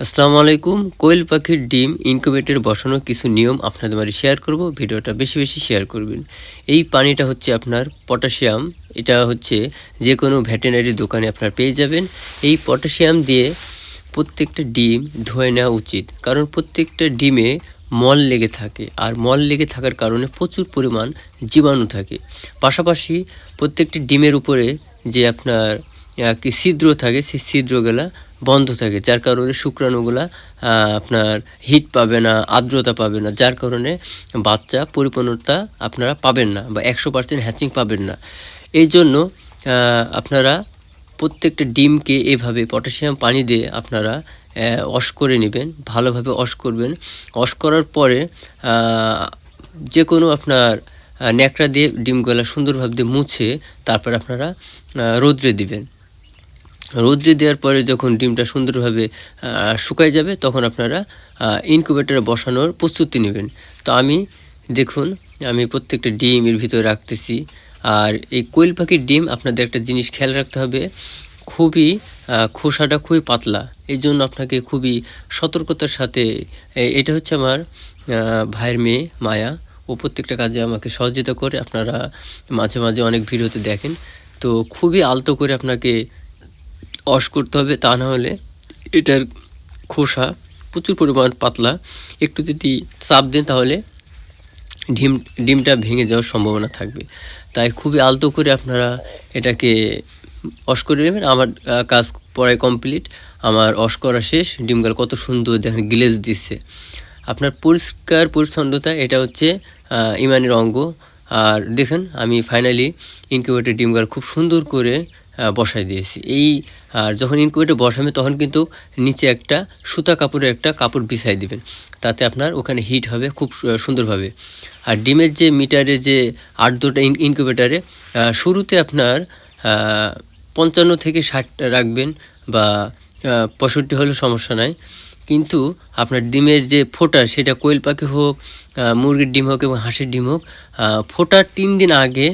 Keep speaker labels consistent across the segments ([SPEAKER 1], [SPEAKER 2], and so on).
[SPEAKER 1] আসসালামু আলাইকুম। কোয়েল পাখির ডিম ইনকিউবেটরে বসানোর কিছু নিয়ম আপনাদের মাঝে শেয়ার করব। ভিডিওটা বেশি, বেশি শেয়ার করবেন। এই পানিটা হচ্ছে আপনার পটাশিয়াম। এটা হচ্ছে যেকোনো ভেটেরিনারি দোকানে আপনারা পেয়ে যাবেন। এই পটাশিয়াম দিয়ে প্রত্যেকটা ডিম ধুয়ে নেওয়া উচিত। কারণ প্রত্যেকটা ডিমে মল লেগে থাকে। আর মল লেগে থাকার কারণে প্রচুর পরিমাণ জীবাণু থাকে। পাশাপাশি প্রত্যেকটি ডিমের উপরে যে আপনার কি ছিদ্র থাকে, সেই ছিদ্রগুলা বন্ধ থাকে, যার কারণে শুক্রাণুগুলা আপনার হিট পাবে না, আর্দ্রতা পাবে না, যার কারণে বাচ্চা পরিপূর্ণতা আপনারা পাবেন না বা 100% হ্যাচিং পাবেন না। এই জন্য আপনারা প্রত্যেকটা ডিমকে এভাবে পটাশিয়াম পানি দিয়ে আপনারা ওয়াশ করে নেবেন, ভালোভাবে ওয়াশ করবেন। ওয়াশ করার পরে যে কোনো আপনার ন্যাকড়া দিয়ে ডিমগুলা সুন্দরভাবে মুছে তারপর আপনারা রৌদ্রে দিবেন। রৌদ্রে দেওয়ার পরে যখন ডিমটা সুন্দরভাবে শুকায় যাবে, তখন আপনারা ইনকিউবেটরে বসানোর প্রস্তুতি নেবেন। তো দেখুন আমি প্রত্যেকটা ডিম এর ভিতরে রাখতেছি। আর এই কোয়েল পাখির ডিম আপনাদের একটা জিনিস খেয়াল রাখতে হবে, খুবই খোসাটা খুবই পাতলা। এই জন্য আপনাকে খুবই সতর্কতার সাথে এটা হচ্ছে আমার ভাইয়ের মেয়ে মায়া। ও প্রত্যেকটা কাজে আমাকে সহযোগিতা করে। আপনারা মাঝে, মাঝে অনেক ভিডিওতে দেখেন। তো খুবই আলতো করে আপনাকে ওয়াশ করতে হবে, তা না হলে এটার খোসা প্রচুর পরিমাণ পাতলা। একটু যদি চাপ দেন তাহলে ডিমটা ভেঙে যাওয়ার সম্ভাবনা থাকবে। তাই খুবই আলতো করে আপনারা এটাকে ওয়াশ করে নেবেন। আমার কাজ প্রায় কমপ্লিট, আমার ওয়াশ করা শেষ। ডিমগুলো কত সুন্দর দেখেন গ্লেজ দিচ্ছে। আপনার পরিষ্কার পরিচ্ছন্নতা এটা হচ্ছে ইমানের অঙ্গ। আর দেখেন আমি ফাইনালি ইনকিউবেটর ডিমগুলো খুব সুন্দর করে বসাই দিয়েছি। আর যখন ইনকিউবেটর বসাবে তখন কিন্তু নিচে একটা সুতা কাপড়ের একটা কাপড় বিছাই দিবেন, তাতে আপনার ওখানে হিট হবে খুব সুন্দরভাবে। আর ডিমের যে মিটারে যে আর্দ্রতা ইনকিউবেটারে শুরুতে আপনার 55 থেকে 60 রাখবেন, বা 65 হলেও সমস্যা নাই। কিন্তু আপনার ডিমের যে ফোটা, সেটা কোয়েল পাখি হোক, মুরগির ডিম হোক এবং হাঁসের ডিম হোক, ফোটার 3 দিন আগে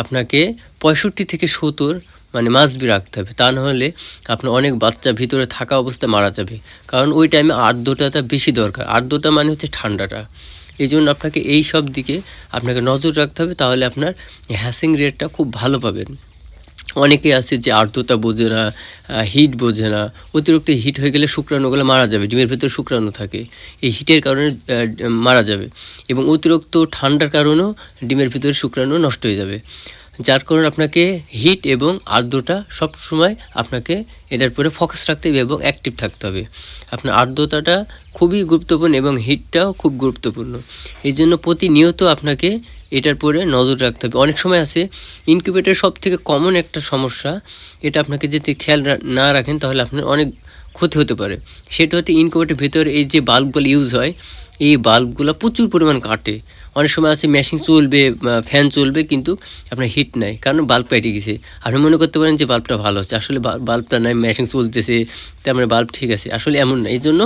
[SPEAKER 1] আপনাকে 65 থেকে 70 মানে মাস্ট রাখতে হবে। তা নাহলে আপনার অনেক বাচ্চা ভিতরে থাকা অবস্থায় মারা যাবে। কারণ ওই টাইমে আর্দ্রতাটা বেশি দরকার। আর্দ্রতা মানে হচ্ছে ঠান্ডাটা। এই জন্য আপনাকে এই সব দিকে আপনাকে নজর রাখতে হবে, তাহলে আপনার হ্যাচিং রেটটা খুব ভালো পাবেন। অনেকে আছে যে আর্দ্রতা বোঝে না, হিট বোঝে না। অতিরিক্ত হিট হয়ে গেলে শুক্রাণুগুলো মারা যাবে। ডিমের ভেতরে শুক্রাণু থাকে, এই হিটের কারণে মারা যাবে। এবং অতিরিক্ত ঠান্ডার কারণেও ডিমের ভিতরে শুক্রাণু নষ্ট হয়ে যাবে। যার কারণে আপনাকে হিট এবং আর্দ্রতা সবসময় আপনাকে এটার উপরে ফোকাস রাখতে হবে এবং অ্যাক্টিভ থাকতে হবে। আপনার আর্দ্রতাটা খুবই গুরুত্বপূর্ণ এবং হিটটাও খুব গুরুত্বপূর্ণ। এই জন্য প্রতিনিয়ত আপনাকে এটার পরে নজর রাখতে হবে। অনেক সময় আছে ইনকিউবেটরের সবথেকে কমন একটা সমস্যা, এটা আপনাকে যদি খেয়াল না রাখেন তাহলে আপনার অনেক ক্ষতি হতে পারে। সেটা হচ্ছে ইনকিউবেটরের ভিতরে এই যে বাল্বগুলো ইউজ হয়, এই বাল্বগুলো প্রচুর পরিমাণ কাটে। অনেক সময় আছে মেশিন চলবে, ফ্যান চলবে, কিন্তু আপনার হিট নাই, কারণ বাল্ব পেটে গেছে। আপনি মনে করতে পারেন যে বাল্বটা ভালো হচ্ছে, আসলে বাল্বটা নাই, মেশিন চলতেছে, তার মানে বাল্ব ঠিক আছে, আসলে এমন না। এই জন্য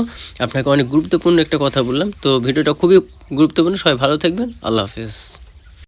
[SPEAKER 1] আপনাকে অনেক গুরুত্বপূর্ণ একটা কথা বললাম। তো ভিডিওটা খুবই গুরুত্বপূর্ণ। সবাই ভালো থাকবেন। আল্লাহ হাফেজ।